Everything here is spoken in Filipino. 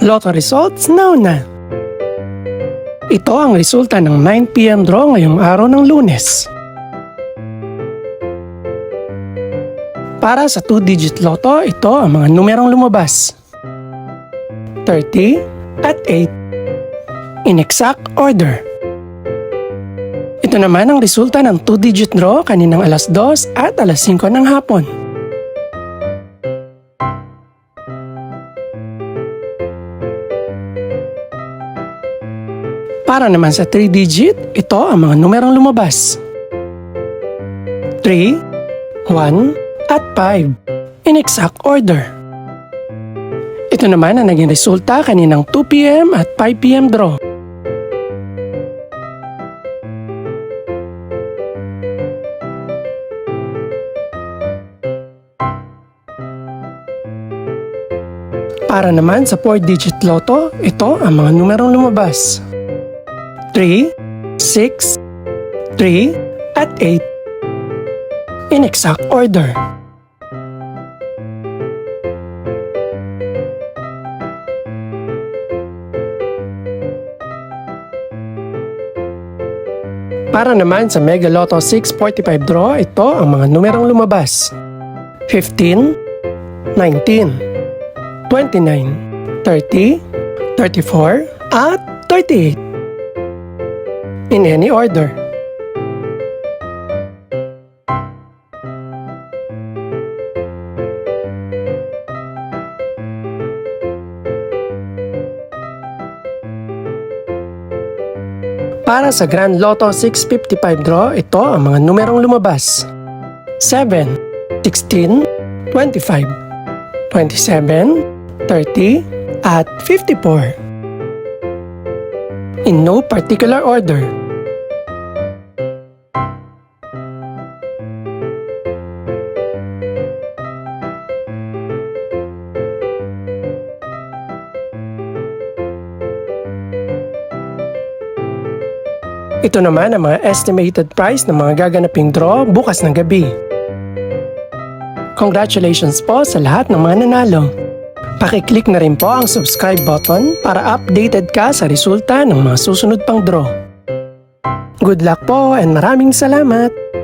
Lotto results now na. Ito ang resulta ng 9 PM draw ngayong araw ng Lunes. Para sa 2-digit lotto, ito ang mga numerong lumabas. 30 at 8. In exact order. Ito naman ang resulta ng 2-digit draw kaninang alas 2 at alas 5 ng hapon. Para naman sa 3-digit, ito ang mga numerong lumabas. 3, 1, at 5. In exact order. Ito naman ang naging resulta kaninang 2 PM at 5 PM draw. Para naman sa 4-digit lotto, ito ang mga numerong lumabas. 3, 6, 3, at 8. In exact order. Para naman sa Mega Lotto 645 draw, ito ang mga numerong lumabas. 15, 19, 29, 30, 34, at 38. In any order. Para sa Grand Lotto 655 draw, ito ang mga numerong lumabas. 7, 16, 25, 27, 30, at 54. In no particular order. Ito naman ang mga estimated price ng mga gaganaping draw bukas ng gabi. Congratulations po sa lahat ng mga nanalo. Pakiclick na rin po ang subscribe button para updated ka sa resulta ng mga susunod pang draw. Good luck po and maraming salamat!